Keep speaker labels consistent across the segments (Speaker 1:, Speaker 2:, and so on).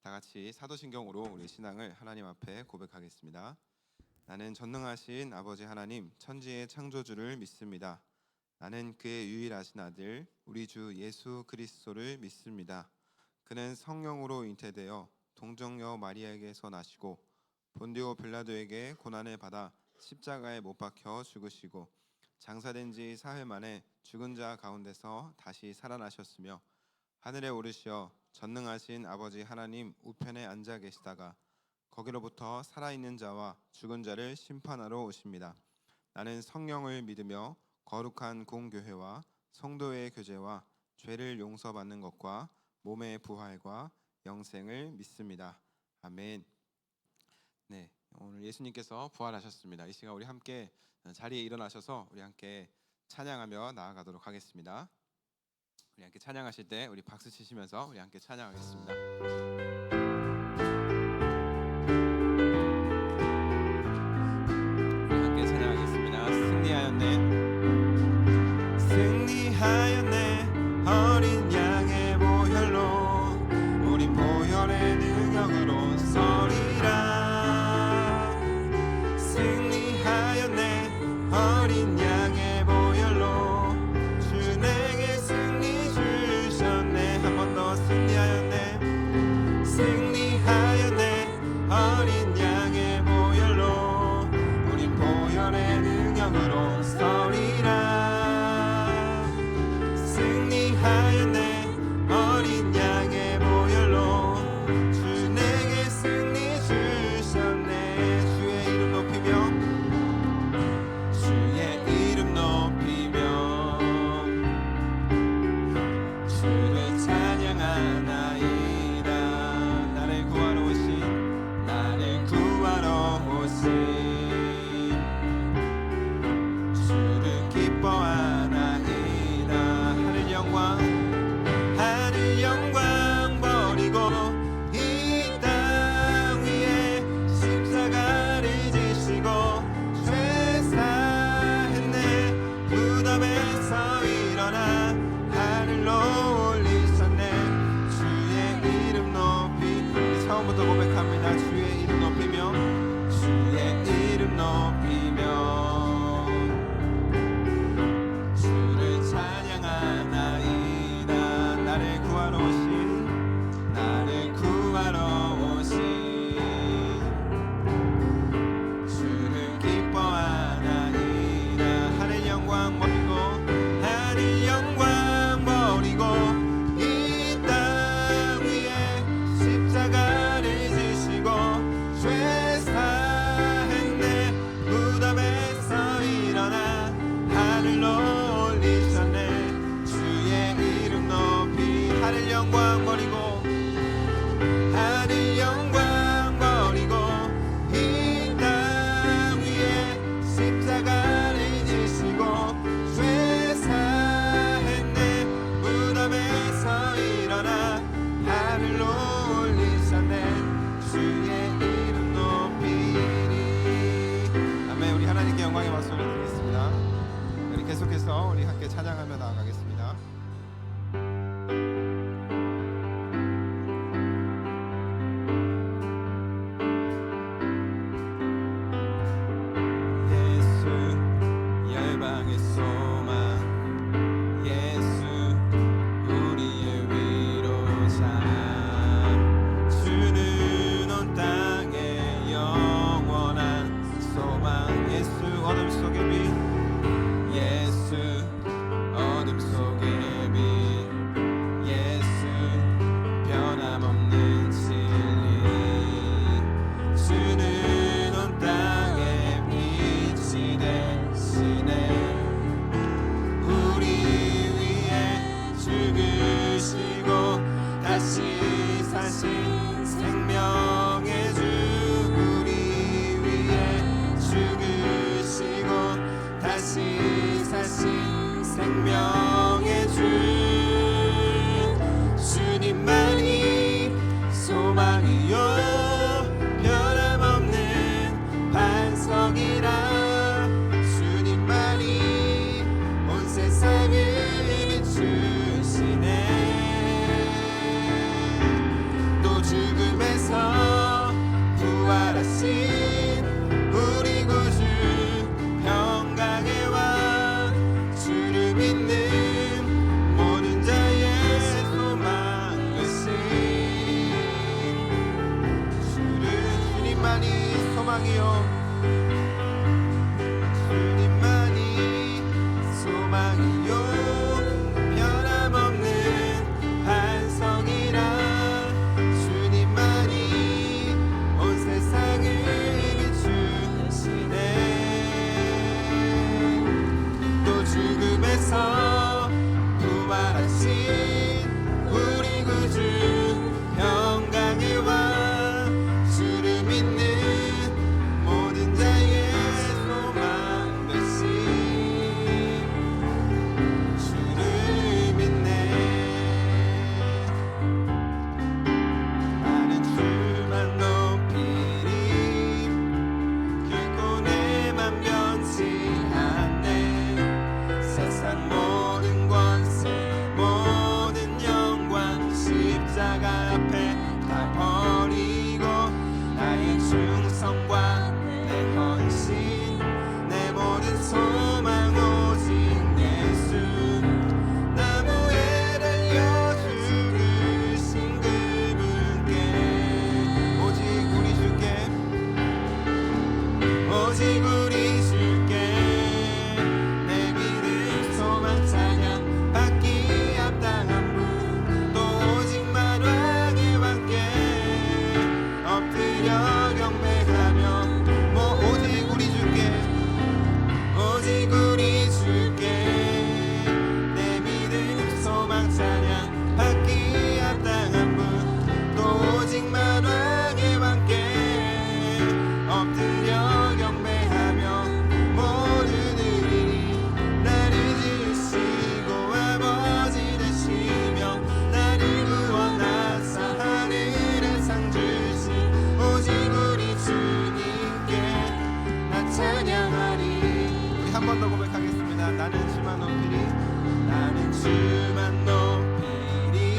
Speaker 1: 다 같이 사도신경으로 우리 신앙을 하나님 앞에 고백하겠습니다. 나는 전능하신 아버지 하나님 천지의 창조주를 믿습니다. 나는 그의 유일하신 아들 우리 주 예수 그리스도를 믿습니다. 그는 성령으로 잉태되어 동정녀 마리아에게서 나시고 본디오 빌라도에게 고난을 받아 십자가에 못 박혀 죽으시고 장사된 지 사흘 만에 죽은 자 가운데서 다시 살아나셨으며 하늘에 오르시어 전능하신 아버지 하나님 우편에 앉아 계시다가 거기로부터 살아있는 자와 죽은 자를 심판하러 오십니다. 나는 성령을 믿으며 거룩한 공교회와 성도의 교제와 죄를 용서받는 것과 몸의 부활과 영생을 믿습니다. 아멘. 네, 오늘 예수님께서 부활하셨습니다. 이 시간 우리 함께 자리에 일어나셔서 우리 함께 찬양하며 나아가도록 하겠습니다. 우리 함께 찬양하실 때 우리 박수 치시면서 우리 함께 찬양하겠습니다. 우리 함께 찬양하겠습니다. 승리하였네, 승리하였네, 어린 양의 보혈로 우린 보혈의 능력으로 서리라. 승리하였네, 어린 양의 보혈로 주 내게 승리 주셨네. 한 번 더 승리하였네, 승리하였네, 어린 양의 보혈로 우린 보혈의 능력으로 서리라. 승리하였네, 어린 양의 보혈로 주 내게 승리 주셨네. 주의 이름 높이며 주의 이름 높이며 주를 찬양하나이다. 나를 구하러 오신, 나를 구하러 오신 주를 기뻐하나이다. 하늘 영광, 하늘 영광 버리고 이 땅 위에 십자가를 지시고 죄 사했네. 무덤에서 일어나 하늘로 올리셨네. 주의 이름 높이, 우리 처음부터 고백합니다. 주의 이름 높이며 주의 이름 높이며 주를 찬양하나이다. 나를 구하러 오신, 나를 구하러 오신 주를 기뻐하나이다. 하늘 영광 버리고, 하늘 영광 버리고 이 땅 위에 십자가를 지시고 죄 사했네. 무덤에서 일어나 하늘로 올리셨네. 주의 이름 높이, 하늘 영광 버리고, 하늘 영광 버리고 이 땅 위에 십자가를 지시고 죄 사했네. 무덤에서 일어나 하늘로 올리셨네. 주의 이름 높이리. 아멘. 우리 하나님께 영광의 박수를 드리겠습니다. 우리 계속해서 우리 함께 찬양하며 나아가겠습니다. 예수 열방의 소망, 예수 우리의 위로자, 주는 온 땅의 영원한 소망. 예수 어둠 속의 빛, 예수 어둠 속의 빛, 예수 변함없는 진리. 주는 온 땅에 빛이 되시네. 우리 위해 죽으시고 다시 사신 생명의 주. 우리 위해 죽으시고 다시 사신 생명의 주. 주님만이 소망이요 변함없는 반석이라. 주님만이 온 세상을 비추시네. 또 죽음의 소망이요 주님만이 소망이요 변함없는 반석이라 주님만이 온 세상을 비추시네 또 죽음에서 부활하신 우리 구주 평강의 왕 주를 믿는 모든 자의 소망 되신 주를 믿네 나는 주만 높이리 결코 내만 변치 않네 세상 모든 권세 모든 영광 십자가 앞에 다 버리고 나의 충성과 내 헌신 내 모든 소망 오직 예수 나무에 달려 죽으신 그분께 오직 우리 주께 오직 우리 주께 내 믿음 소망 찬양 받기 합당한 분 또 오직만 왕의 왕께 엎드려 경배하며 뭐 오직 우리 주께 오직 우리 주께 내 믿음 소망 찬양 받기 합당한 분 또 오직만 왕의 왕께 엎드려 경배하며 모든 의리 나를 지으시고 아버지 되시며 나를 구원하사 하늘에 상 주신 오직 우리 주님께 나 찬양하리 우리 한 번 더 고백하겠습니다 나는 주만 높이리 나는 주만 높이리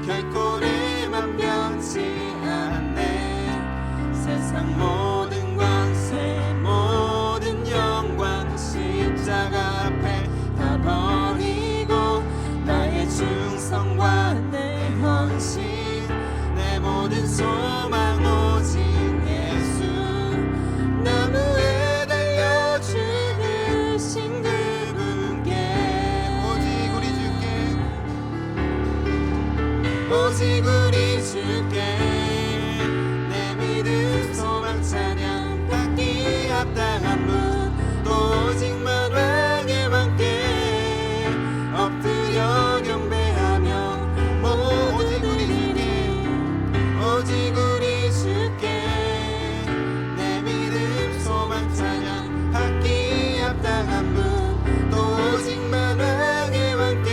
Speaker 1: 결코 내만 변치 않네 세상 모든 권세 모든 영광 십자가 앞에 다 버리고 나의 충성과 내 헌신 내 모든 소망 오직 예수 나무에 달려 죽으신 그분께 오직 우리 주께 오직 우리 주께 내 믿음 소망 찬양 받기 합당한 분 또 오직만 왕의 왕께 엎드려 경배하며 뭐 오직 우리 주께 오직 우리 주께 내 믿음 소망 찬양 받기 합당한 분 또 오직만 왕의 왕께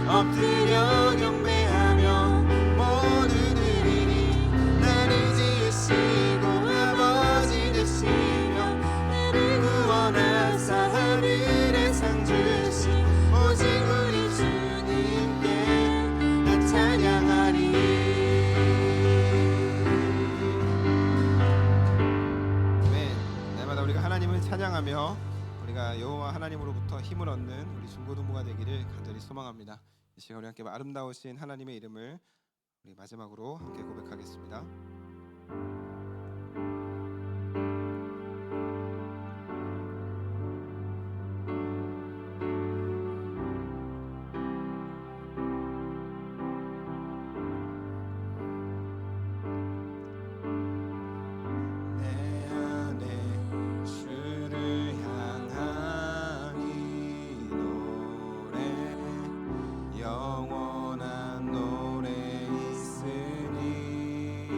Speaker 1: 엎드려 경배하며 모든 의리 나를 지으시고 아버지 되시며 나를 구원하사 하늘에 상 주신 오직 우리 주님께 나 찬양하리 아멘 날마다 우리가 하나님을 찬양하며 우리가 여호와 하나님으로부터 힘을 얻는 우리 중고등부가 되기를 간절히 소망합니다 이 시간 우리 함께 아름다우신 하나님의 이름을 우리 마지막으로 함께 고백하겠습니다. 영원한 노래 있으니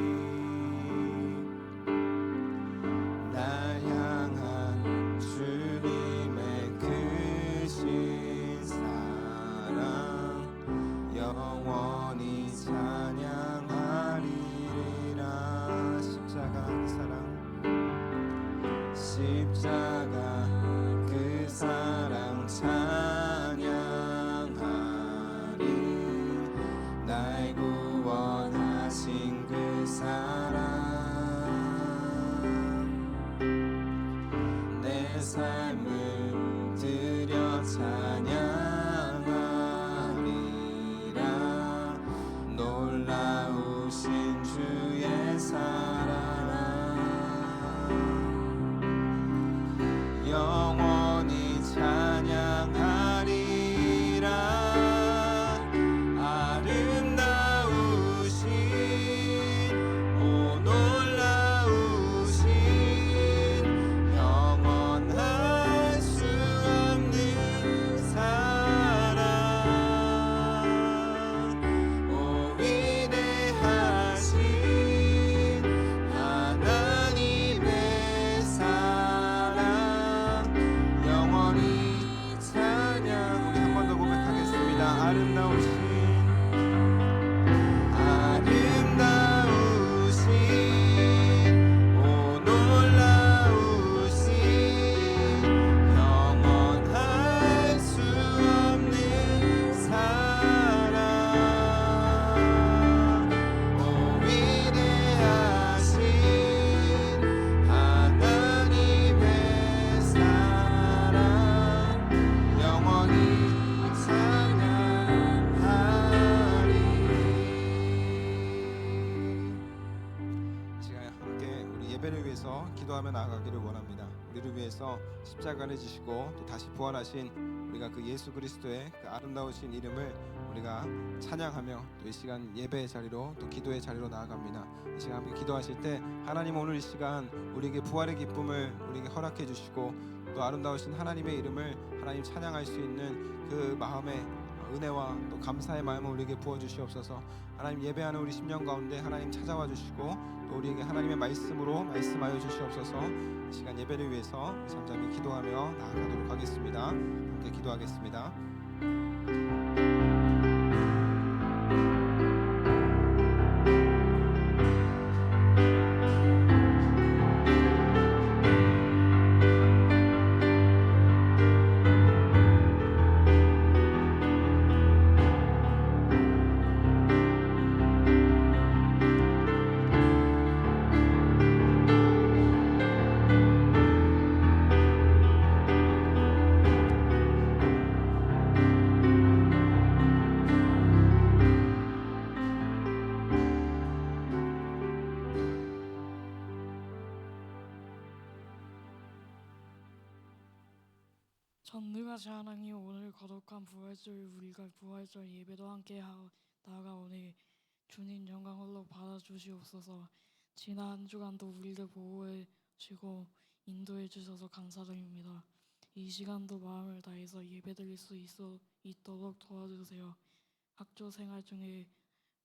Speaker 1: 예배를 위해서 기도하며 나아가기를 원합니다. 우리를 위해서 십자가를 지시고 또 다시 부활하신 우리가 그 예수 그리스도의 그 아름다우신 이름을 우리가 찬양하며 또 이 시간 예배의 자리로 또 기도의 자리로 나아갑니다. 이 시간 함께 기도하실 때 하나님 오늘 이 시간 우리에게 부활의 기쁨을 우리에게 허락해 주시고 또 아름다우신 하나님의 이름을 하나님 찬양할 수 있는 그 마음의 은혜와 또 감사의 마음을 우리에게 부어주시옵소서. 하나님 예배하는 우리 심령 가운데 하나님 찾아와 주시고 또 우리에게 하나님의 말씀으로 말씀하여 주시옵소서. 이 시간 예배를 위해서 잠잠히 기도하며 나아가도록 하겠습니다. 함께 기도하겠습니다.
Speaker 2: 전능하신 하나님, 오늘 거룩한 부활절 우리가 부활절 예배도 함께 나아가오니 주님 영광 홀로 받아주시옵소서. 지난 한 주간도 우리를 보호해 주시고 인도해 주셔서 감사드립니다. 이 시간도 마음을 다해서 예배드릴 수 있도록 도와주세요. 학교 생활 중에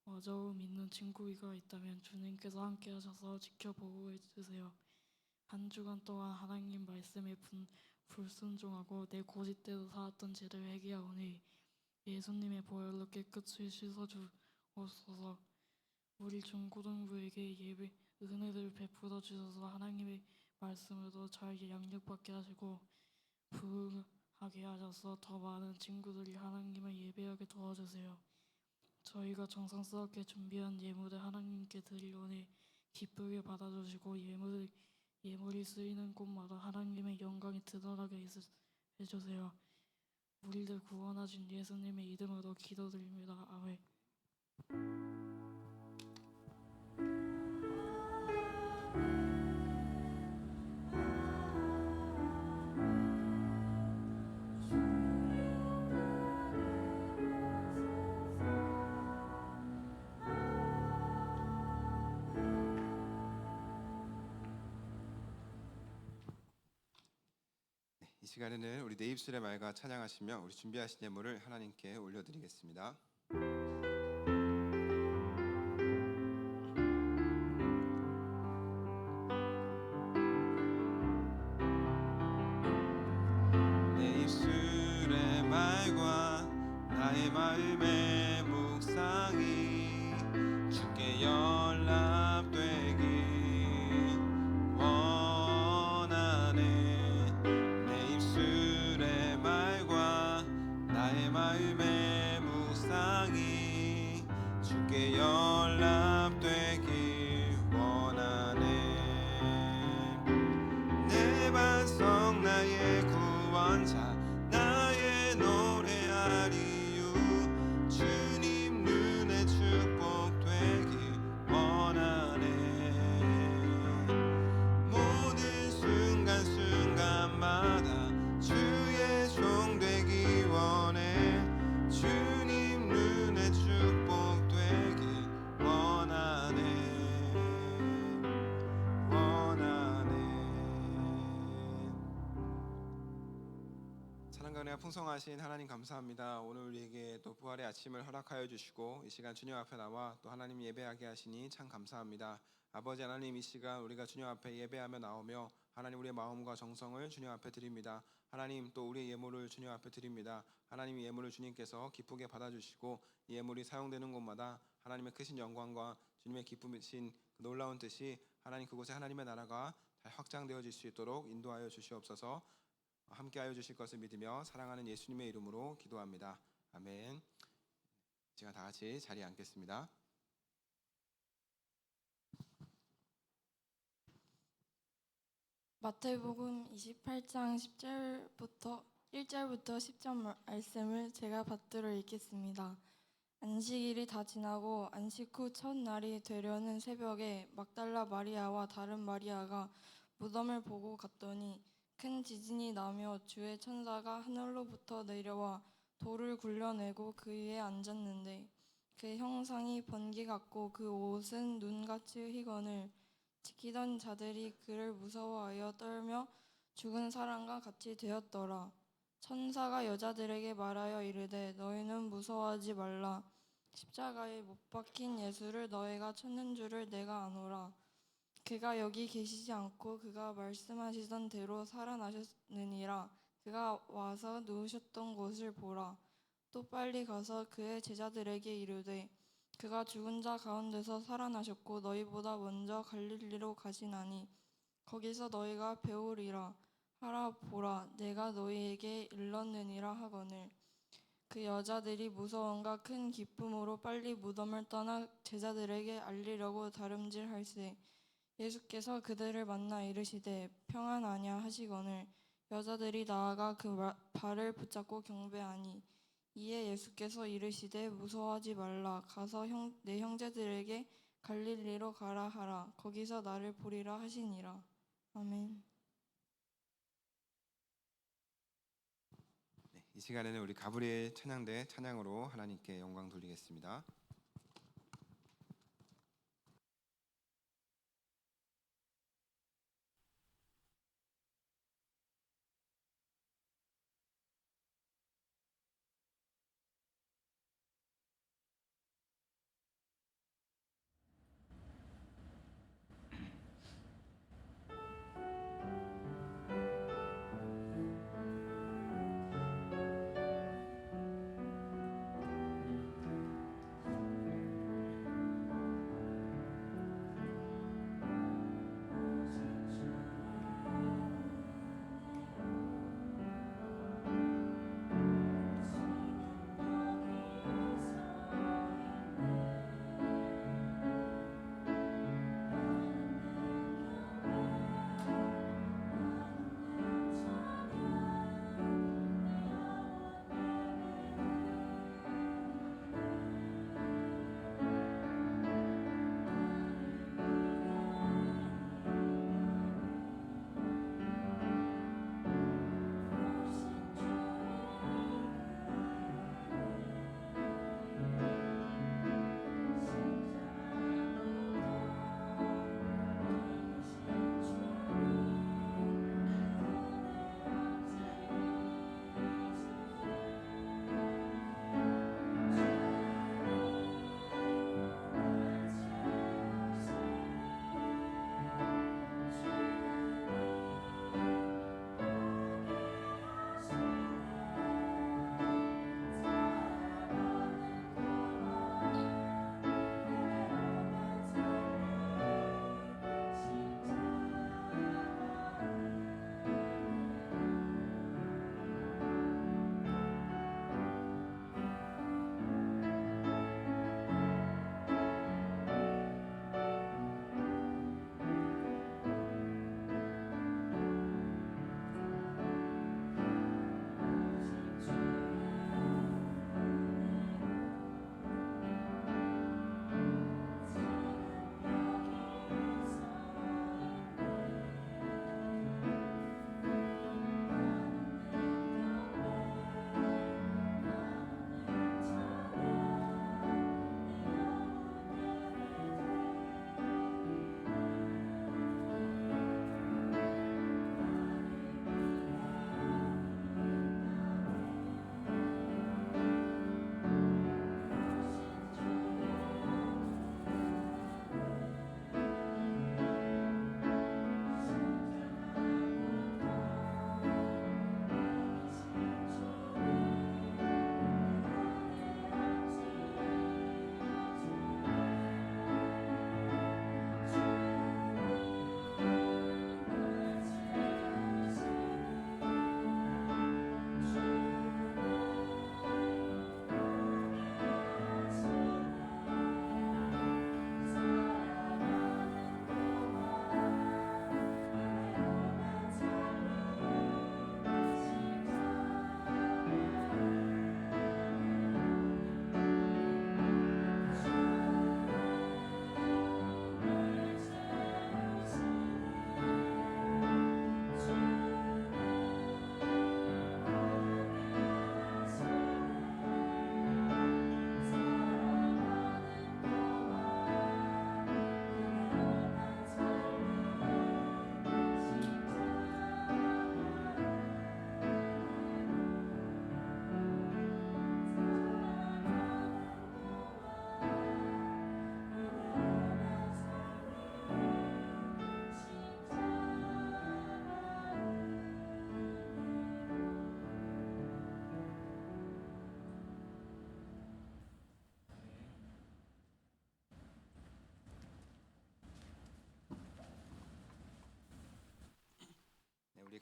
Speaker 2: 어려움 있는 친구가 있다면 주님께서 함께 하셔서 지켜 보호해 주세요. 한 주간 동안 하나님 말씀에 불순종하고 내 고집대로 살았던 죄를 회개하오니 예수님의 보혈로 깨끗이 씻어주옵소서. 우리 중고등부에게 예배 은혜를 베풀어 주셔서 하나님의 말씀으로 잘 양육받게 하시고 부하게 하셔서 더 많은 친구들이 하나님을 예배하게 도와주세요. 저희가 정성스럽게 준비한 예물을 하나님께 드리오니 기쁘게 받아주시고 예물이 쓰이는 곳마다 하나님의 영광이 드러나게 해주세요. 우리를 구원하신 예수님의 이름으로 기도드립니다. 아멘.
Speaker 1: 이 시간에는 우리 내 입술의 말과 찬양하시며 우리 준비하신 예물을 하나님께 올려드리겠습니다. 내 입술의 말과 나의 마음의 묵상이 주께 연락되길 원하네. 내 입술의 말과 나의 마음의 묵상이 주께 연락되길 원하네. 내 반석 나의 구원자 나의 노래하리유 주님 눈에 축복되길 원하네. 모든 순간순간마다 주의 종 되기 원해. 주님 눈에 축복되길 원하네. 찬양과 은혜가 풍성하신 하나님 감사합니다. 오늘 우리에게 또 부활의 아침을 허락하여 주시고 이 시간 주님 앞에 나와 또 하나님 예배하게 하시니 참 감사합니다. 아버지 하나님, 이 시간 우리가 주님 앞에 예배하며 나오며 하나님 우리의 마음과 정성을 주님 앞에 드립니다. 하나님 또 우리의 예물을 주님 앞에 드립니다. 하나님 예물을 주님께서 기쁘게 받아주시고 이 예물이 사용되는 곳마다 하나님의 크신 영광과 주님의 기쁘신 그 놀라운 뜻이 하나님 그곳에 하나님의 나라가 잘 확장되어질 수 있도록 인도하여 주시옵소서. 함께하여 주실 것을 믿으며 사랑하는 예수님의 이름으로 기도합니다. 아멘. 제가 다 같이 자리에 앉겠습니다.
Speaker 3: 마태복음 28장 1절부터 10절 말씀을 제가 받들어 읽겠습니다. 안식일이 다 지나고 안식 후 첫날이 되려는 새벽에 막달라 마리아와 다른 마리아가 무덤을 보고 갔더니 큰 지진이 나며 주의 천사가 하늘로부터 내려와 돌을 굴려내고 그 위에 앉았는데 그 형상이 번개 같고 그 옷은 눈같이 희건을 지키던 자들이 그를 무서워하여 떨며 죽은 사람과 같이 되었더라. 천사가 여자들에게 말하여 이르되 너희는 무서워하지 말라. 십자가에 못 박힌 예수를 너희가 찾는 줄을 내가 아노라. 그가 여기 계시지 않고 그가 말씀하시던 대로 살아나셨느니라. 그가 와서 누우셨던 곳을 보라. 또 빨리 가서 그의 제자들에게 이르되 그가 죽은 자 가운데서 살아나셨고 너희보다 먼저 갈릴리로 가시나니 거기서 너희가 배우리라 하라. 보라 내가 너희에게 일렀느니라 하거늘 그 여자들이 무서움과 큰 기쁨으로 빨리 무덤을 떠나 제자들에게 알리려고 다름질할세 예수께서 그들을 만나 이르시되 평안하냐 하시거늘 여자들이 나아가 그 발을 붙잡고 경배하니 이에 예수께서 이르시되 무서워하지 말라. 가서 내 형제들에게 갈릴리로 가라 하라. 거기서 나를 보리라 하시니라. 아멘.
Speaker 1: 네, 이 시간에는 우리 가브리엘 찬양대 찬양으로 하나님께 영광 돌리겠습니다.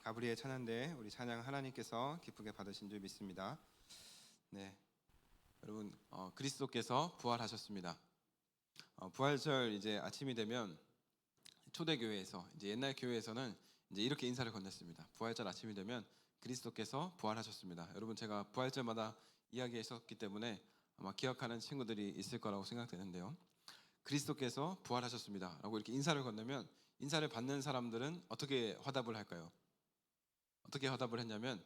Speaker 1: 가브리엘 찬양대 우리 찬양 하나님께서 기쁘게 받으신 줄 믿습니다. 네, 여러분 그리스도께서 부활하셨습니다. 부활절 이제 아침이 되면 초대교회에서 이제 옛날 교회에서는 이제 이렇게 인사를 건넸습니다. 부활절 아침이 되면 그리스도께서 부활하셨습니다. 여러분 제가 부활절마다 이야기했었기 때문에 아마 기억하는 친구들이 있을 거라고 생각되는데요. 그리스도께서 부활하셨습니다라고 이렇게 인사를 건네면 인사를 받는 사람들은 어떻게 화답을 할까요? 어떻게 화답을 했냐면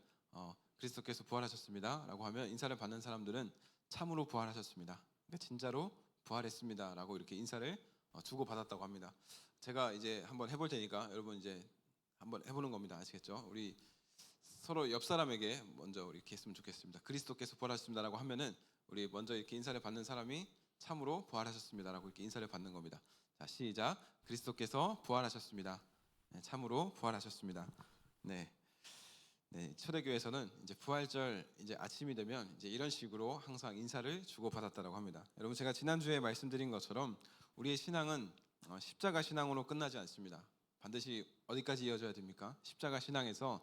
Speaker 1: 그리스도께서 부활하셨습니다라고 하면 인사를 받는 사람들은 참으로 부활하셨습니다. 그러니까 진짜로 부활했습니다라고 이렇게 인사를 주고 받았다고 합니다. 제가 이제 한번 해볼 테니까 여러분 이제 한번 해보는 겁니다. 아시겠죠? 우리 서로 옆 사람에게 먼저 이렇게 했으면 좋겠습니다. 그리스도께서 부활하셨습니다라고 하면은 우리 먼저 이렇게 인사를 받는 사람이 참으로 부활하셨습니다라고 이렇게 인사를 받는 겁니다. 자, 시작. 그리스도께서 부활하셨습니다. 네, 참으로 부활하셨습니다. 네. 네, 초대교회에서는 이제 부활절 이제 아침이 되면 이제 이런 식으로 항상 인사를 주고 받았다라고 합니다. 여러분 제가 지난주에 말씀드린 것처럼 우리의 신앙은 십자가 신앙으로 끝나지 않습니다. 반드시 어디까지 이어져야 됩니까? 십자가 신앙에서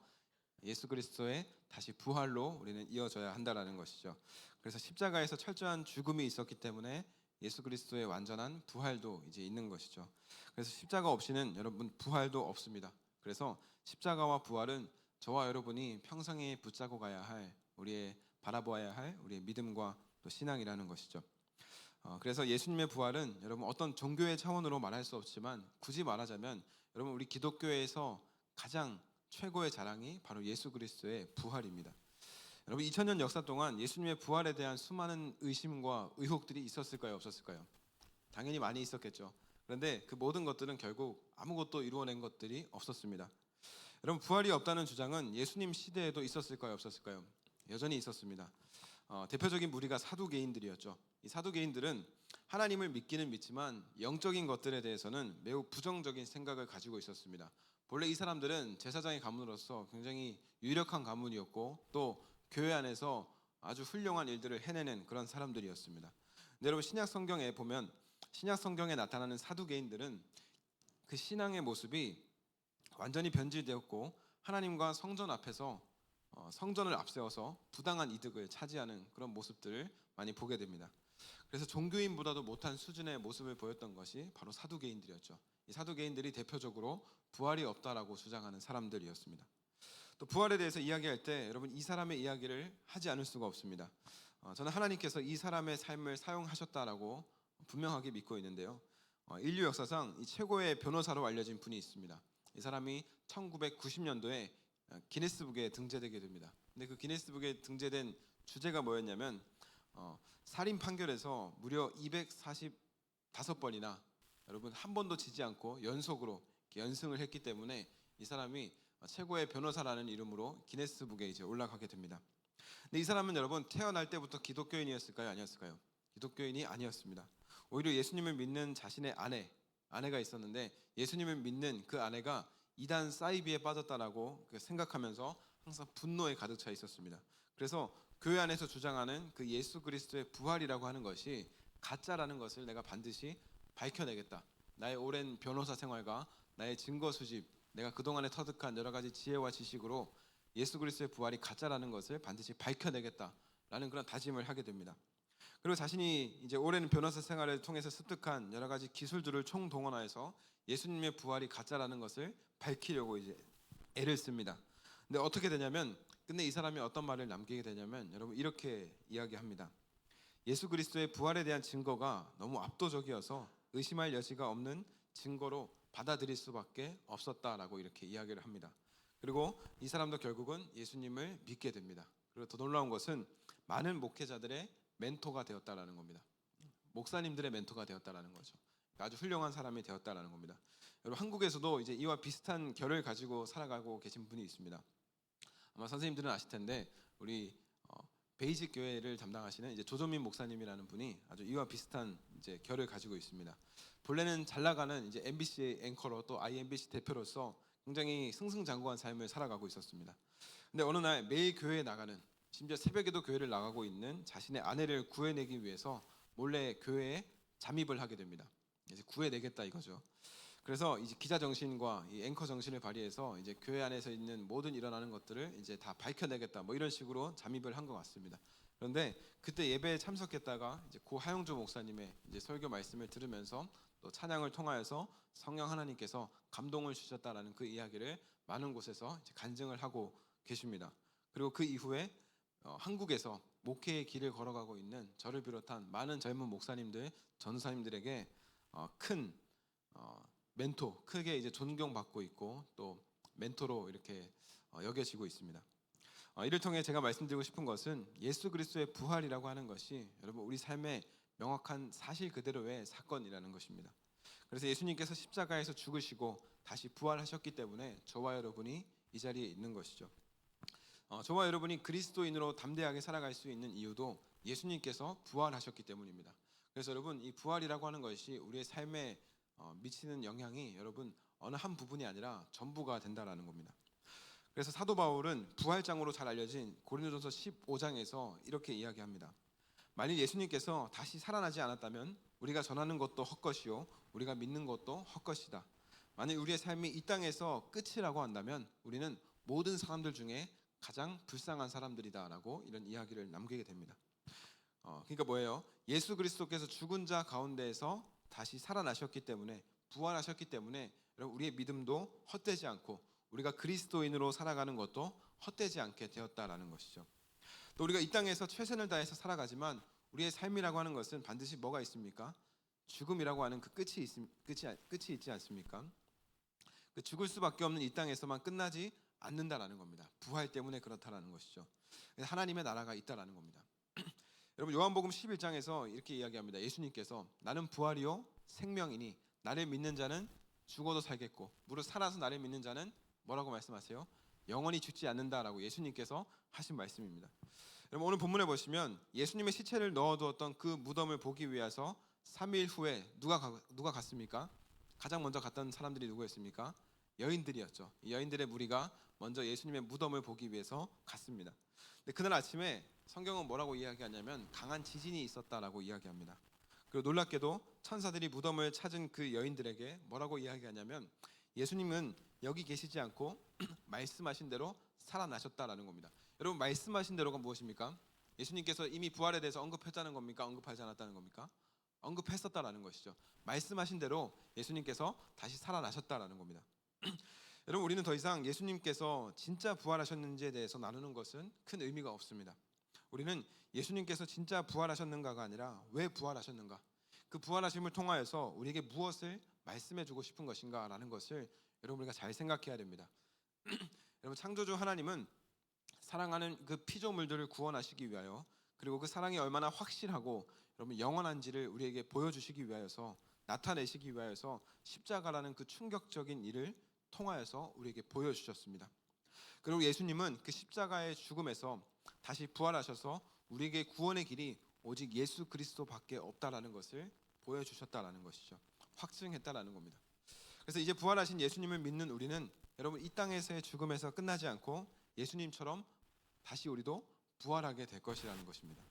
Speaker 1: 예수 그리스도의 다시 부활로 우리는 이어져야 한다라는 것이죠. 그래서 십자가에서 철저한 죽음이 있었기 때문에 예수 그리스도의 완전한 부활도 이제 있는 것이죠. 그래서 십자가 없이는 여러분 부활도 없습니다. 그래서 십자가와 부활은 저와 여러분이 평생에 붙잡고 가야 할 우리의 바라보아야 할 우리의 믿음과 또 신앙이라는 것이죠. 그래서 예수님의 부활은 여러분 어떤 종교의 차원으로 말할 수 없지만 굳이 말하자면 여러분 우리 기독교에서 가장 최고의 자랑이 바로 예수 그리스도의 부활입니다. 여러분 2000년 역사 동안 예수님의 부활에 대한 수많은 의심과 의혹들이 있었을까요? 없었을까요? 당연히 많이 있었겠죠. 그런데 그 모든 것들은 결국 아무것도 이루어낸 것들이 없었습니다. 여러분 부활이 없다는 주장은 예수님 시대에도 있었을까요? 없었을까요? 여전히 있었습니다. 대표적인 무리가 사두개인들이었죠. 이 사두개인들은 하나님을 믿기는 믿지만 영적인 것들에 대해서는 매우 부정적인 생각을 가지고 있었습니다. 본래 이 사람들은 제사장의 가문으로서 굉장히 유력한 가문이었고 또 교회 안에서 아주 훌륭한 일들을 해내는 그런 사람들이었습니다. 근데 여러분 신약 성경에 보면 신약 성경에 나타나는 사두개인들은 그 신앙의 모습이 완전히 변질되었고 하나님과 성전 앞에서 성전을 앞세워서 부당한 이득을 차지하는 그런 모습들을 많이 보게 됩니다. 그래서 종교인보다도 못한 수준의 모습을 보였던 것이 바로 사두개인들이었죠. 이 사두개인들이 대표적으로 부활이 없다라고 주장하는 사람들이었습니다. 또 부활에 대해서 이야기할 때 여러분 이 사람의 이야기를 하지 않을 수가 없습니다. 저는 하나님께서 이 사람의 삶을 사용하셨다라고 분명하게 믿고 있는데요. 인류 역사상 이 최고의 변호사로 알려진 분이 있습니다. 이 사람이 1990년도에 기네스북에 등재되게 됩니다. 근데 그 기네스북에 등재된 주제가 뭐였냐면 살인 판결에서 무려 245번이나 여러분 한 번도 지지 않고 연속으로 연승을 했기 때문에 이 사람이 최고의 변호사라는 이름으로 기네스북에 이제 올라가게 됩니다. 근데 이 사람은 여러분 태어날 때부터 기독교인이었을까요? 아니었을까요? 기독교인이 아니었습니다. 오히려 예수님을 믿는 자신의 아내가 있었는데 예수님을 믿는 그 아내가 이단 사이비에 빠졌다라고 생각하면서 항상 분노에 가득 차 있었습니다. 그래서 교회 안에서 주장하는 그 예수 그리스도의 부활이라고 하는 것이 가짜라는 것을 내가 반드시 밝혀내겠다. 나의 오랜 변호사 생활과 나의 증거 수집, 내가 그동안에 터득한 여러 가지 지혜와 지식으로 예수 그리스도의 부활이 가짜라는 것을 반드시 밝혀내겠다라는 그런 다짐을 하게 됩니다. 그리고 자신이 이제 오랜 변호사 생활을 통해서 습득한 여러 가지 기술들을 총동원해서 예수님의 부활이 가짜라는 것을 밝히려고 이제 애를 씁니다. 근데 어떻게 되냐면 근데 이 사람이 어떤 말을 남기게 되냐면 여러분 이렇게 이야기합니다. 예수 그리스도의 부활에 대한 증거가 너무 압도적이어서 의심할 여지가 없는 증거로 받아들일 수밖에 없었다라고 이렇게 이야기를 합니다. 그리고 이 사람도 결국은 예수님을 믿게 됩니다. 그리고 더 놀라운 것은 많은 목회자들의 멘토가 되었다라는 겁니다. 목사님들의 멘토가 되었다라는 거죠. 아주 훌륭한 사람이 되었다라는 겁니다. 여러분 한국에서도 이제 이와 비슷한 결을 가지고 살아가고 계신 분이 있습니다. 아마 선생님들은 아실 텐데 우리 베이직 교회를 담당하시는 이제 조정민 목사님이라는 분이 아주 이와 비슷한 이제 결을 가지고 있습니다. 본래는 잘 나가는 이제 MBC 앵커로 또 IMBC 대표로서 굉장히 승승장구한 삶을 살아가고 있었습니다. 근데 어느 날 매일 교회에 나가는 심지어 새벽에도 교회를 나가고 있는 자신의 아내를 구해내기 위해서 몰래 교회에 잠입을 하게 됩니다. 이제 구해내겠다 이거죠. 그래서 이제 기자 정신과 이 앵커 정신을 발휘해서 이제 교회 안에서 있는 모든 일어나는 것들을 이제 다 밝혀내겠다 뭐 이런 식으로 잠입을 한 것 같습니다. 그런데 그때 예배에 참석했다가 이제 고 하영조 목사님의 이제 설교 말씀을 들으면서 또 찬양을 통하여서 성령 하나님께서 감동을 주셨다라는 그 이야기를 많은 곳에서 이제 간증을 하고 계십니다. 그리고 그 이후에 한국에서 목회의 길을 걸어가고 있는 저를 비롯한 많은 젊은 목사님들, 전사님들에게 큰 멘토, 크게 이제 존경받고 있고 또 멘토로 이렇게 여겨지고 있습니다. 이를 통해 제가 말씀드리고 싶은 것은 예수 그리스도의 부활이라고 하는 것이 여러분 우리 삶의 명확한 사실 그대로의 사건이라는 것입니다. 그래서 예수님께서 십자가에서 죽으시고 다시 부활하셨기 때문에 저와 여러분이 이 자리에 있는 것이죠. 저와 여러분이 그리스도인으로 담대하게 살아갈 수 있는 이유도 예수님께서 부활하셨기 때문입니다. 그래서 여러분 이 부활이라고 하는 것이 우리의 삶에 미치는 영향이 여러분 어느 한 부분이 아니라 전부가 된다라는 겁니다. 그래서 사도 바울은 부활장으로 잘 알려진 고린도전서 15장에서 이렇게 이야기합니다. 만일 예수님께서 다시 살아나지 않았다면 우리가 전하는 것도 헛것이요 우리가 믿는 것도 헛것이다. 만일 우리의 삶이 이 땅에서 끝이라고 한다면 우리는 모든 사람들 중에 가장 불쌍한 사람들이다라고 이런 이야기를 남기게 됩니다. 그러니까 뭐예요? 예수 그리스도께서 죽은 자 가운데에서 다시 살아나셨기 때문에 부활하셨기 때문에 여러분 우리의 믿음도 헛되지 않고 우리가 그리스도인으로 살아가는 것도 헛되지 않게 되었다라는 것이죠. 또 우리가 이 땅에서 최선을 다해서 살아가지만 우리의 삶이라고 하는 것은 반드시 뭐가 있습니까? 죽음이라고 하는 그 끝이 있지 않습니까? 그 죽을 수밖에 없는 이 땅에서만 끝나지 않는다라는 겁니다. 부활 때문에 그렇다라는 것이죠. 하나님의 나라가 있다라는 겁니다. 여러분 요한복음 11장에서 이렇게 이야기합니다. 예수님께서 나는 부활이요 생명이니 나를 믿는 자는 죽어도 살겠고 무릇 살아서 나를 믿는 자는 뭐라고 말씀하세요? 영원히 죽지 않는다라고 예수님께서 하신 말씀입니다. 여러분 오늘 본문에 보시면 예수님의 시체를 넣어두었던 그 무덤을 보기 위해서 3일 후에 누가 갔습니까? 가장 먼저 갔던 사람들이 누구였습니까? 여인들이었죠. 이 여인들의 무리가 먼저 예수님의 무덤을 보기 위해서 갔습니다. 근데 그날 아침에 성경은 뭐라고 이야기하냐면 강한 지진이 있었다라고 이야기합니다. 그리고 놀랍게도 천사들이 무덤을 찾은 그 여인들에게 뭐라고 이야기하냐면 예수님은 여기 계시지 않고 말씀하신 대로 살아나셨다라는 겁니다. 여러분 말씀하신 대로가 무엇입니까? 예수님께서 이미 부활에 대해서 언급했다는 겁니까? 언급하지 않았다는 겁니까? 언급했었다라는 것이죠. 말씀하신 대로 예수님께서 다시 살아나셨다라는 겁니다. 여러분 우리는 더 이상 예수님께서 진짜 부활하셨는지에 대해서 나누는 것은 큰 의미가 없습니다. 우리는 예수님께서 진짜 부활하셨는가가 아니라 왜 부활하셨는가, 그 부활하심을 통하여서 우리에게 무엇을 말씀해주고 싶은 것인가라는 것을 여러분 우리가 잘 생각해야 됩니다. 여러분 창조주 하나님은 사랑하는 그 피조물들을 구원하시기 위하여 그리고 그 사랑이 얼마나 확실하고 여러분 영원한지를 우리에게 보여주시기 위하여서 나타내시기 위하여서 십자가라는 그 충격적인 일을 통하여서 우리에게 보여주셨습니다. 그리고 예수님은 그 십자가의 죽음에서 다시 부활하셔서 우리에게 구원의 길이 오직 예수 그리스도밖에 없다라는 것을 보여주셨다라는 것이죠. 확증했다라는 겁니다. 그래서 이제 부활하신 예수님을 믿는 우리는 여러분 이 땅에서의 죽음에서 끝나지 않고 예수님처럼 다시 우리도 부활하게 될 것이라는 것입니다.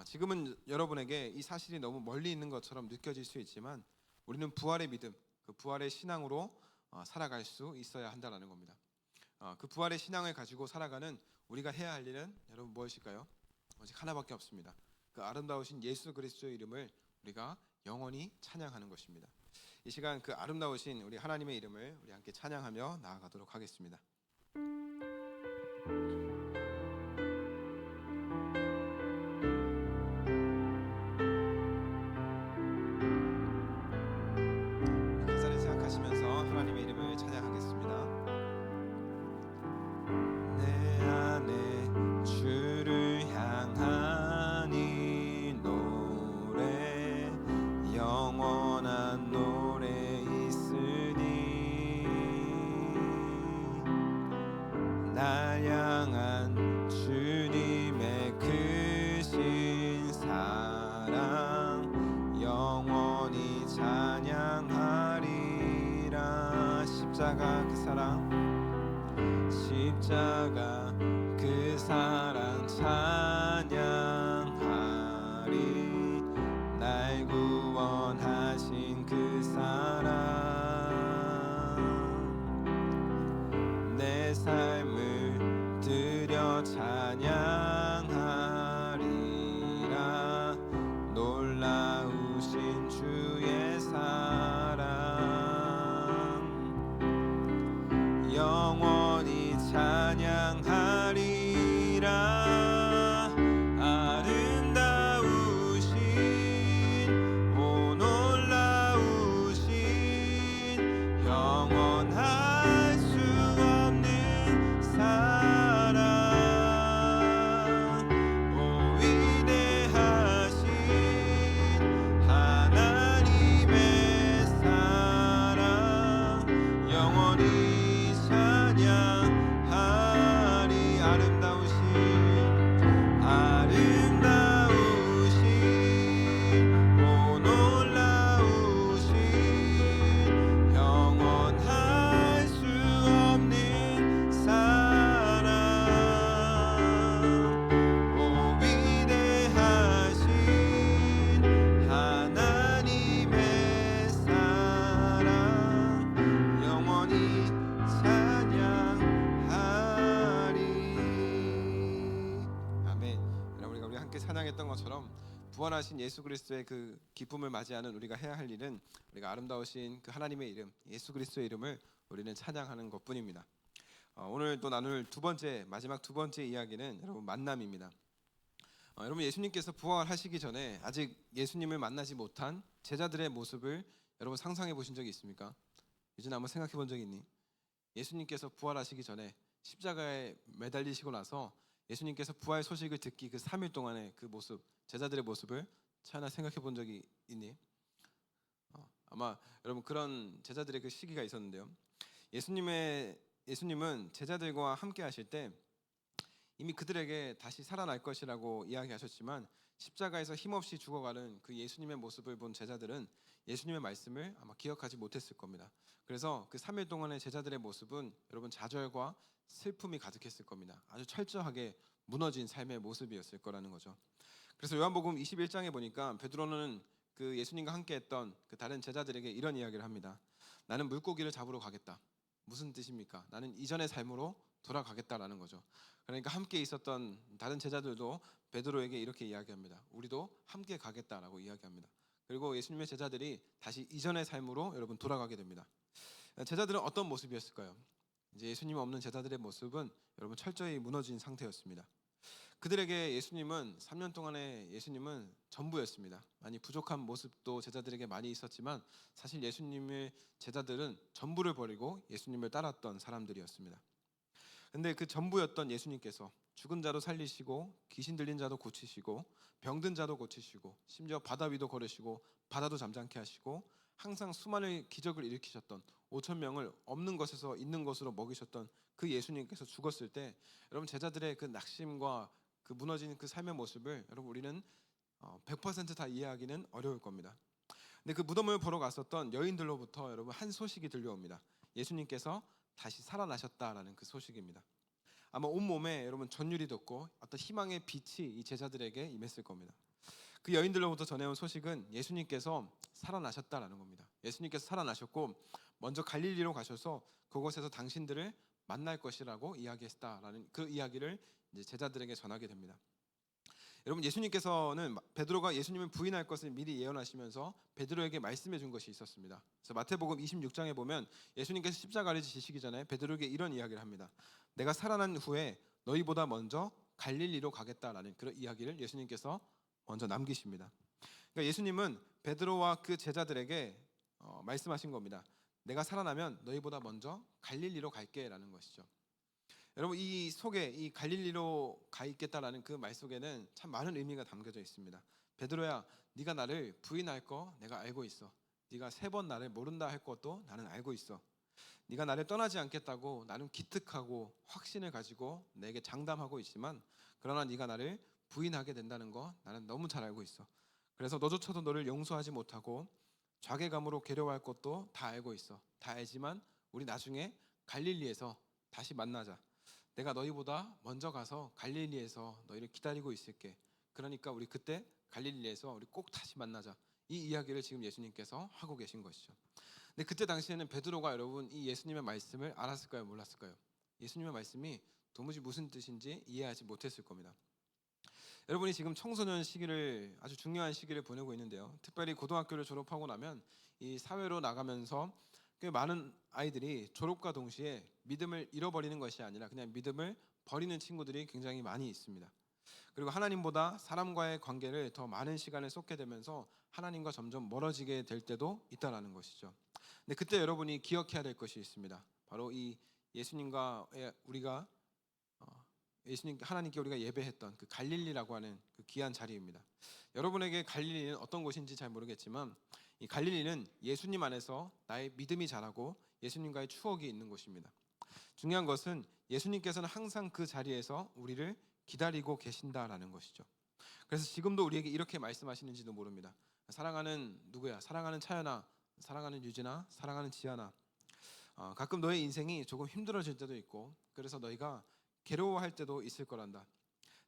Speaker 1: 지금은 여러분에게 이 사실이 너무 멀리 있는 것처럼 느껴질 수 있지만 우리는 부활의 믿음, 그 부활의 신앙으로 살아갈 수 있어야 한다는 겁니다. 그 부활의 신앙을 가지고 살아가는 우리가 해야 할 일은 여러분 무엇일까요? 오직 하나밖에 없습니다. 그 아름다우신 예수 그리스도의 이름을 우리가 영원히 찬양하는 것입니다. 이 시간 그 아름다우신 우리 하나님의 이름을 우리 함께 찬양하며 나아가도록 하겠습니다. 가사를 생각하시면서 하나님의 이름을 찬양하겠습니다. 내 안에 주를 향한 이 노래 영원한 노래 있으니 날 향한 주님의 크신 사랑 영원히 찬양하리라. 십자가 그 사랑 십자가 그 사랑 찬양하리. 날 구원하신 그 사랑 부활하신 예수 그리스도의 그 기쁨을 맞이하는 우리가 해야 할 일은 우리가 아름다우신 그 하나님의 이름, 예수 그리스도의 이름을 우리는 찬양하는 것뿐입니다. 오늘 또 나눌 마지막 두 번째 이야기는 여러분 만남입니다. 여러분 예수님께서 부활하시기 전에 아직 예수님을 만나지 못한 제자들의 모습을 여러분 상상해 보신 적이 있습니까? 유진 한번 생각해 본 적이 있니? 예수님께서 부활하시기 전에 십자가에 매달리시고 나서 예수님께서 부활 소식을 듣기 그 3일 동안의 그 모습, 제자들의 모습을 차나 생각해 본 적이 있니? 아마 여러분 그런 제자들의 그 시기가 있었는데요. 예수님은 제자들과 함께 하실 때 이미 그들에게 다시 살아날 것이라고 이야기하셨지만 십자가에서 힘없이 죽어가는 그 예수님의 모습을 본 제자들은 예수님의 말씀을 아마 기억하지 못했을 겁니다. 그래서 그 3일 동안의 제자들의 모습은 여러분 좌절과 슬픔이 가득했을 겁니다. 아주 철저하게 무너진 삶의 모습이었을 거라는 거죠. 그래서 요한복음 21장에 보니까 베드로는 그 예수님과 함께했던 그 다른 제자들에게 이런 이야기를 합니다. 나는 물고기를 잡으러 가겠다. 무슨 뜻입니까? 나는 이전의 삶으로 돌아가겠다라는 거죠. 그러니까 함께 있었던 다른 제자들도 베드로에게 이렇게 이야기합니다. 우리도 함께 가겠다라고 이야기합니다. 그리고 예수님의 제자들이 다시 이전의 삶으로 여러분 돌아가게 됩니다. 제자들은 어떤 모습이었을까요? 이제 예수님 없는 제자들의 모습은 여러분 철저히 무너진 상태였습니다. 그들에게 예수님은 3년 동안의 예수님은 전부였습니다. 많이 부족한 모습도 제자들에게 많이 있었지만 사실 예수님의 제자들은 전부를 버리고 예수님을 따랐던 사람들이었습니다. 근데 그 전부였던 예수님께서 죽은 자도 살리시고 귀신 들린 자도 고치시고 병든 자도 고치시고 심지어 바다 위도 걸으시고 바다도 잠잠케 하시고 항상 수많은 기적을 일으키셨던 5천 명을 없는 것에서 있는 것으로 먹이셨던 그 예수님께서 죽었을 때 여러분 제자들의 그 낙심과 그 무너진 그 삶의 모습을 여러분 우리는 100%다 이해하기는 어려울 겁니다. 근데 그 무덤을 보러 갔었던 여인들로부터 여러분 한 소식이 들려옵니다. 예수님께서 다시 살아나셨다라는 그 소식입니다. 아마 온 몸에 여러분 전율이 돋고 어떤 희망의 빛이 이 제자들에게 임했을 겁니다. 그 여인들로부터 전해온 소식은 예수님께서 살아나셨다라는 겁니다. 예수님께서 살아나셨고 먼저 갈릴리로 가셔서 그곳에서 당신들을 만날 것이라고 이야기했다라는 그 이야기를 이제 제자들에게 전하게 됩니다. 여러분 예수님께서는 베드로가 예수님을 부인할 것을 미리 예언하시면서 베드로에게 말씀해 준 것이 있었습니다. 그래서 마태복음 26장에 보면 예수님께서 십자가를 지시기 전에 베드로에게 이런 이야기를 합니다. 내가 살아난 후에 너희보다 먼저 갈릴리로 가겠다라는 그런 이야기를 예수님께서 먼저 남기십니다. 그러니까 예수님은 베드로와 그 제자들에게 말씀하신 겁니다. 내가 살아나면 너희보다 먼저 갈릴리로 갈게라는 것이죠. 여러분 이 속에 이 갈릴리로 가 있겠다라는 그 말 속에는 참 많은 의미가 담겨져 있습니다. 베드로야, 네가 나를 부인할 거 내가 알고 있어. 네가 3번 나를 모른다 할 것도 나는 알고 있어. 네가 나를 떠나지 않겠다고 나는 기특하고 확신을 가지고 내게 장담하고 있지만 그러나 네가 나를 부인하게 된다는 거 나는 너무 잘 알고 있어. 그래서 너조차도 너를 용서하지 못하고 좌계감으로 괴로워할 것도 다 알고 있어. 다 알지만 우리 나중에 갈릴리에서 다시 만나자. 내가 너희보다 먼저 가서 갈릴리에서 너희를 기다리고 있을게. 그러니까 우리 그때 갈릴리에서 우리 꼭 다시 만나자. 이 이야기를 지금 예수님께서 하고 계신 것이죠. 근데 그때 당시에는 베드로가 여러분 이 예수님의 말씀을 알았을까요? 몰랐을까요? 예수님의 말씀이 도무지 무슨 뜻인지 이해하지 못했을 겁니다. 여러분이 지금 청소년 시기를 아주 중요한 시기를 보내고 있는데요. 특별히 고등학교를 졸업하고 나면 이 사회로 나가면서 꽤 많은 아이들이 졸업과 동시에 믿음을 잃어버리는 것이 아니라 그냥 믿음을 버리는 친구들이 굉장히 많이 있습니다. 그리고 하나님보다 사람과의 관계를 더 많은 시간을 쏟게 되면서 하나님과 점점 멀어지게 될 때도 있다라는 것이죠. 근데 그때 여러분이 기억해야 될 것이 있습니다. 바로 이 예수님과 우리가 예수님 하나님께 우리가 예배했던 그 갈릴리라고 하는 그 귀한 자리입니다. 여러분에게 갈릴리는 어떤 곳인지 잘 모르겠지만 이 갈릴리는 예수님 안에서 나의 믿음이 자라고 예수님과의 추억이 있는 곳입니다. 중요한 것은 예수님께서는 항상 그 자리에서 우리를 기다리고 계신다라는 것이죠. 그래서 지금도 우리에게 이렇게 말씀하시는지도 모릅니다. 사랑하는 누구야? 사랑하는 차연아, 사랑하는 유진아, 사랑하는 지아나. 가끔 너의 인생이 조금 힘들어질 때도 있고 그래서 너희가 괴로워할 때도 있을 거란다.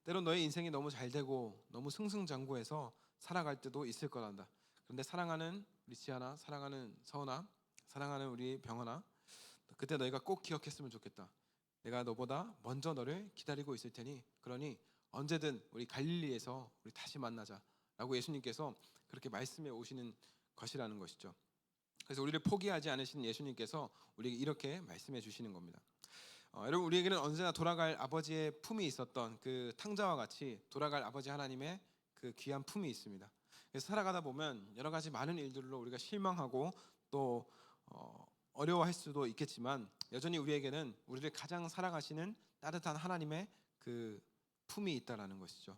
Speaker 1: 때론 너의 인생이 너무 잘 되고 너무 승승장구해서 살아갈 때도 있을 거란다. 그런데 사랑하는 우리 지아나, 사랑하는 서은아, 사랑하는 우리 병원아, 그때 너희가 꼭 기억했으면 좋겠다. 내가 너보다 먼저 너를 기다리고 있을 테니 그러니 언제든 우리 갈릴리에서 우리 다시 만나자 라고 예수님께서 그렇게 말씀해 오시는 것이라는 것이죠. 그래서 우리를 포기하지 않으신 예수님께서 우리에게 이렇게 말씀해 주시는 겁니다. 여러분, 우리에게는 언제나 돌아갈 아버지의 품이 있었던 그 탕자와 같이 돌아갈 아버지 하나님의 그 귀한 품이 있습니다. 그래서 살아가다 보면 여러 가지 많은 일들로 우리가 실망하고 또 어려워할 수도 있겠지만 여전히 우리에게는 우리를 가장 사랑하시는 따뜻한 하나님의 그 품이 있다라는 것이죠.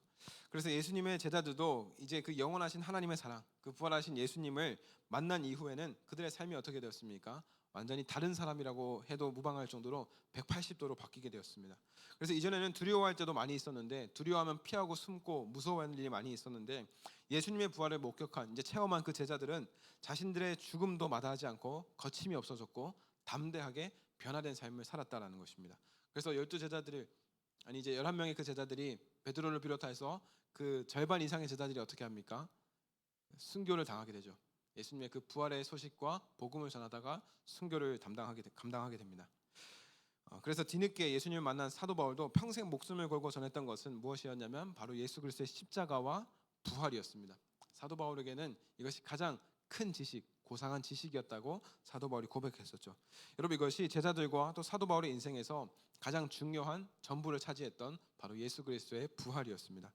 Speaker 1: 그래서 예수님의 제자들도 이제 그 영원하신 하나님의 사랑, 그 부활하신 예수님을 만난 이후에는 그들의 삶이 어떻게 되었습니까? 완전히 다른 사람이라고 해도 무방할 정도로 180도로 바뀌게 되었습니다. 그래서 이전에는 두려워할 때도 많이 있었는데, 두려워하면 피하고 숨고 무서워하는 일이 많이 있었는데, 예수님의 부활을 목격한, 이제 체험한 그 제자들은 자신들의 죽음도 마다하지 않고 거침이 없어졌고 담대하게 변화된 삶을 살았다라는 것입니다. 그래서 12제자들을 이제 11명의 그 제자들이 베드로를 비롯해서 그 절반 이상의 제자들이 어떻게 합니까? 순교를 당하게 되죠. 예수님의 그 부활의 소식과 복음을 전하다가 순교를 감당하게 됩니다. 그래서 뒤늦게 예수님을 만난 사도 바울도 평생 목숨을 걸고 전했던 것은 무엇이었냐면 바로 예수 그리스도의 십자가와 부활이었습니다. 사도 바울에게는 이것이 가장 큰 지식, 고상한 지식이었다고 사도 바울이 고백했었죠. 여러분, 이것이 제자들과 또 사도 바울의 인생에서 가장 중요한 전부를 차지했던 바로 예수 그리스도의 부활이었습니다.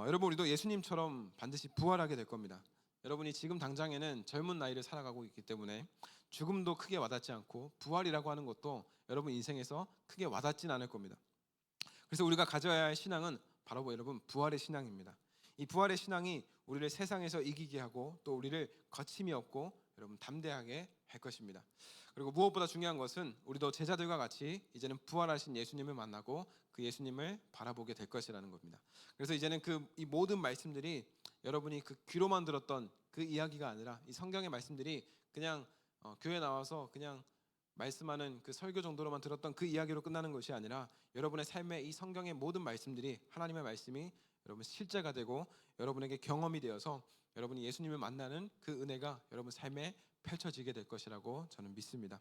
Speaker 1: 여러분, 우리도 예수님처럼 반드시 부활하게 될 겁니다. 여러분이 지금 당장에는 젊은 나이를 살아가고 있기 때문에 죽음도 크게 와닿지 않고 부활이라고 하는 것도 여러분 인생에서 크게 와닿진 않을 겁니다. 그래서 우리가 가져야 할 신앙은 바로 여러분 부활의 신앙입니다. 이 부활의 신앙이 우리를 세상에서 이기게 하고 또 우리를 거침이 없고 여러분 담대하게 할 것입니다. 그리고 무엇보다 중요한 것은 우리도 제자들과 같이 이제는 부활하신 예수님을 만나고 그 예수님을 바라보게 될 것이라는 겁니다. 그래서 이제는 이 모든 말씀들이 여러분이 그 귀로만 들었던 그 이야기가 아니라 이 성경의 말씀들이 그냥 교회 나와서 그냥 말씀하는 그 설교 정도로만 들었던 그 이야기로 끝나는 것이 아니라 여러분의 삶에 이 성경의 모든 말씀들이, 하나님의 말씀이 여러분 실제가 되고 여러분에게 경험이 되어서 여러분이 예수님을 만나는 그 은혜가 여러분 삶에 펼쳐지게 될 것이라고 저는 믿습니다.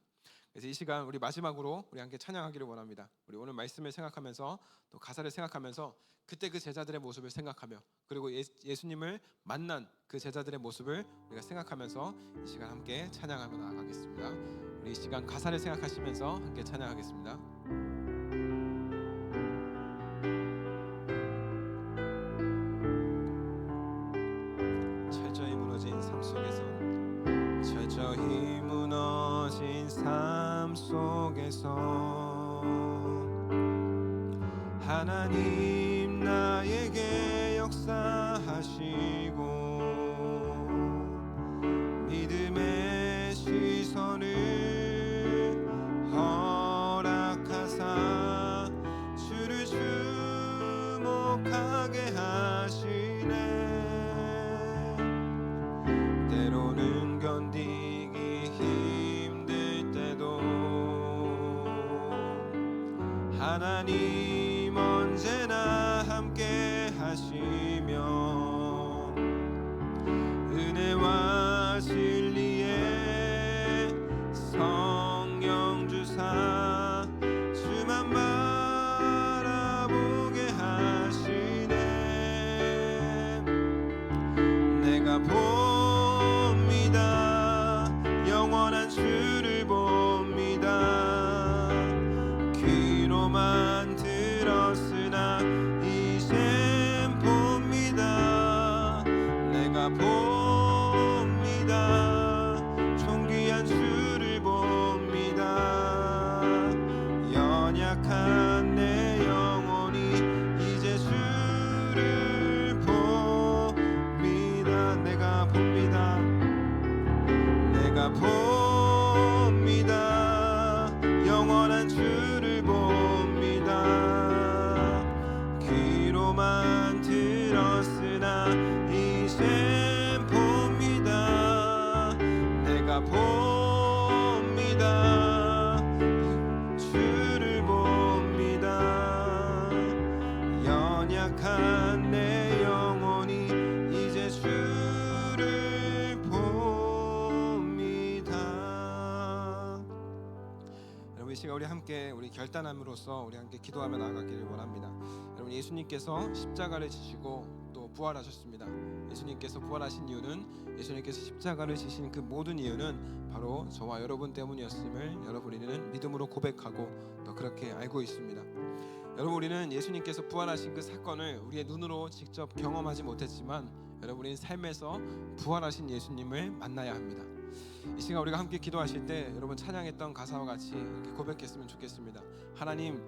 Speaker 1: 그래서 이 시간 우리 마지막으로 우리 함께 찬양하기를 원합니다. 우리 오늘 말씀을 생각하면서 또 가사를 생각하면서 그때 그 제자들의 모습을 생각하며 그리고 예수님을 만난 그 제자들의 모습을 우리가 생각하면서 이 시간 함께 찬양하며 나아가겠습니다. 우리 이 시간 가사를 생각하시면서 함께 찬양하겠습니다. 철저히 무너진 삶 속에서, 철저히 무너진 삶 속에서 하나님 나에게 역사하시고 믿음의 시선을 허락하사 주를 주목하게 하시네. 때로는 견디기 힘들 때도 하나님 언제나 함께 하시며 은혜와 진리에 성령 주사 주만 바라보게 하시네. 내가 봅니다. 영원한 주를 봅니다. 귀로만 들었으나 이젠 봅니다. 내가 봅니다. 존귀한 주를 봅니다. 연약한 내 영혼이 이제 주를 봅니다. 내가 봅니다. 내가 봅니다. 영원한 주를 봅니다. 귀로만 들었으나 이젠 봅니다. 내가 봅니다. 주를 봅니다. 연약한 내 영혼이 이제 주를 봅니다. 여러분, 이 시간 우리 함께 우리 결단함으로써 우리 함께 기도하며 나아가기를 원합니다. 여러분, 예수님께서 십자가를 지시고 또 부활하셨습니다. 예수님께서 부활하신 이유는, 예수님께서 십자가를 지신 그 모든 이유는 바로 저와 여러분 때문이었음을 여러분 우리는 믿음으로 고백하고 또 그렇게 알고 있습니다. 여러분, 우리는 예수님께서 부활하신 그 사건을 우리의 눈으로 직접 경험하지 못했지만 여러분, 우리는 삶에서 부활하신 예수님을 만나야 합니다. 이 시간 우리가 함께 기도하실 때 여러분 찬양했던 가사와 같이 이렇게 고백했으면 좋겠습니다. 하나님,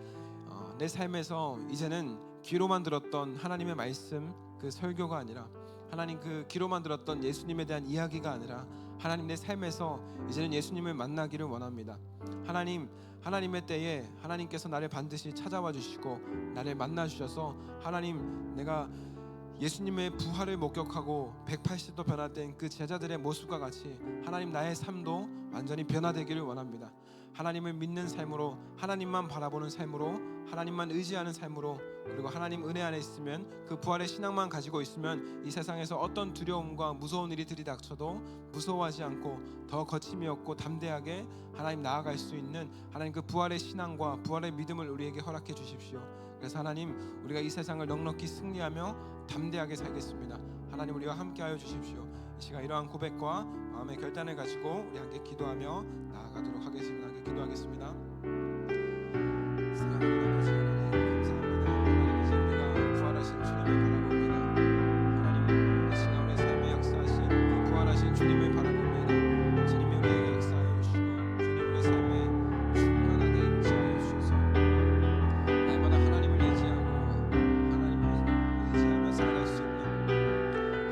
Speaker 1: 내 삶에서 이제는 귀로만 들었던 하나님의 말씀, 그 설교가 아니라, 하나님 그 귀로만 들었던 예수님에 대한 이야기가 아니라, 하나님 내 삶에서 이제는 예수님을 만나기를 원합니다. 하나님, 하나님의 때에 하나님께서 나를 반드시 찾아와 주시고 나를 만나 주셔서, 하나님, 내가 예수님의 부활을 목격하고 180도 변화된 그 제자들의 모습과 같이 하나님, 나의 삶도 완전히 변화되기를 원합니다. 하나님을 믿는 삶으로, 하나님만 바라보는 삶으로, 하나님만 의지하는 삶으로, 그리고 하나님 은혜 안에 있으면, 그 부활의 신앙만 가지고 있으면 이 세상에서 어떤 두려움과 무서운 일이 들이닥쳐도 무서워하지 않고 더 거침이 없고 담대하게 하나님 나아갈 수 있는, 하나님 그 부활의 신앙과 부활의 믿음을 우리에게 허락해 주십시오. 그래서 하나님, 우리가 이 세상을 넉넉히 승리하며 담대하게 살겠습니다. 하나님, 우리와 함께하여 주십시오. 이 시간 이러한 고백과 마음의 결단을 가지고 우리 함께 기도하며 나아가도록 하겠습니다. 함께 기도하겠습니다. 사랑하는 아버지 하나님, 감사합니다. 하나님, 이제 우리가 부활하신 주님을 바라봅니다. 하나님, 이 시간 우리의 삶에 역사하신 그 부활하신 주님을 바라봅니다. 주님이 우리에게 역사하여 주시고 주님 우리의 삶에 충만하게 임재하여 주셔서 날마다 하나님을 의지하고 하나님을 의지하며 살아갈 수 있는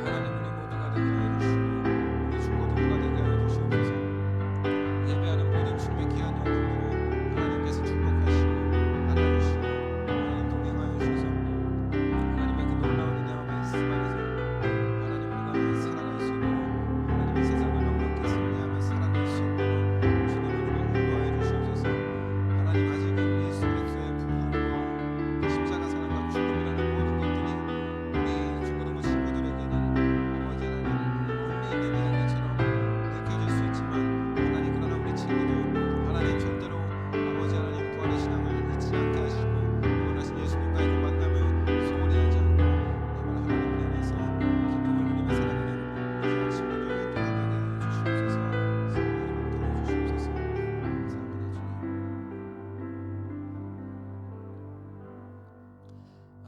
Speaker 1: 하나님, 우리 모두가 되게 하여 주시고 우리 중고등부가 되게 하여 주시옵소서. 예배하는 모든 주님의 귀한 영혼들을 하나님께서 축복하시고 안아주시고 하나님 동행하여 주셔서 하나님의 그 놀라운 은혜와 말씀 안에서 하나님, 우리가 살아갈 수 있도록, 하나님의 세상을 넉넉히 승리하며 살아갈 수 있도록 주님 우리를 인도하여 주시옵소서. 하나님, 아직은 예수 그리스도의 부활과 그 십자가 사랑과 죽음이라는 모든 것들이 우리 중고등부 친구들에게는 아버지 하나님 멀리 있는 이야기처럼 느껴질 수 있지만, 하나님, 그러나 우리 친구들 하나님 절대로 아버지 하나님 부활의 신앙을 잊지 않게 하시고 부활하신 예수님과의 그 만남을 소홀히 하지 않고 내말 하나님을 안에서 기쁨을 누리며 살아가는 우리 친구들 되게 하여 주시옵소서. 사랑을 더해 주시옵소서. 감사합니다 주님.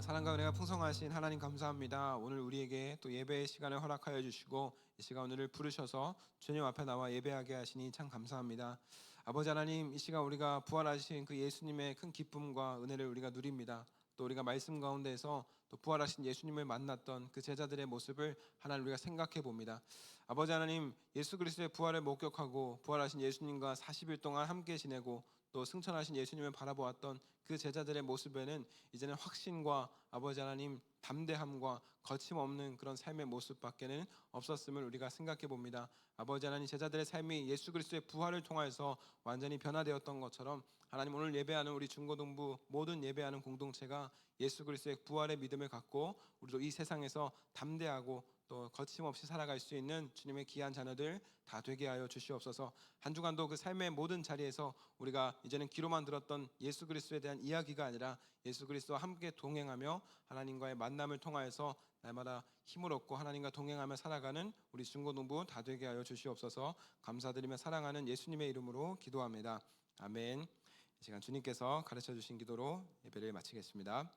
Speaker 1: 사랑과 은혜가 풍성하신 하나님, 감사합니다. 오늘 우리에게 또 예배의 시간을 허락하여 주시고 이 시간 오늘을 부르셔서 주님 앞에 나와 예배하게 하시니 참 감사합니다. 아버지 하나님, 이 시간 우리가 부활하신 그 예수님의 큰 기쁨과 은혜를 우리가 누립니다. 또 우리가 말씀 가운데에서 또 부활하신 예수님을 만났던 그 제자들의 모습을 하나님 우리가 생각해 봅니다. 아버지 하나님, 예수 그리스도의 부활을 목격하고 부활하신 예수님과 40일 동안 함께 지내고 또 승천하신 예수님을 바라보았던 그 제자들의 모습에는 이제는 확신과 아버지 하나님 담대함과 거침없는 그런 삶의 모습밖에는 없었음을 우리가 생각해 봅니다. 아버지 하나님, 제자들의 삶이 예수 그리스도의 부활을 통해서 완전히 변화되었던 것처럼 하나님, 오늘 예배하는 우리 중고등부 모든 예배하는 공동체가 예수 그리스도의 부활의 믿음을 갖고 우리도 이 세상에서 담대하고 또 거침없이 살아갈 수 있는 주님의 귀한 자녀들 다 되게 하여 주시옵소서. 한 주간도 그 삶의 모든 자리에서 우리가 이제는 귀로만 들었던 예수 그리스도에 대한 이야기가 아니라 예수 그리스도와 함께 동행하며 하나님과의 만남을 통하여서 날마다 힘을 얻고 하나님과 동행하며 살아가는 우리 중고등부 다 되게 하여 주시옵소서. 감사드리며 사랑하는 예수님의 이름으로 기도합니다. 아멘. 이 시간 주님께서 가르쳐 주신 기도로 예배를 마치겠습니다.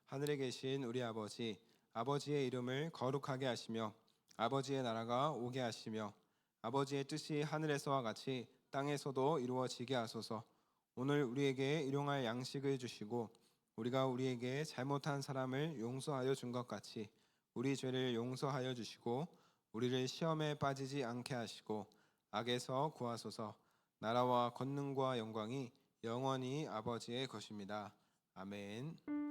Speaker 1: 하늘에 계신 우리 아버지, 아버지의 이름을 거룩하게 하시며 아버지의 나라가 오게 하시며 아버지의 뜻이 하늘에서와 같이 땅에서도 이루어지게 하소서. 오늘 우리에게 일용할 양식을 주시고 우리가 우리에게 잘못한 사람을 용서하여 준 것 같이 우리 죄를 용서하여 주시고 우리를 시험에 빠지지 않게 하시고 악에서 구하소서. 나라와 권능과 영광이 영원히 아버지의 것입니다. 아멘.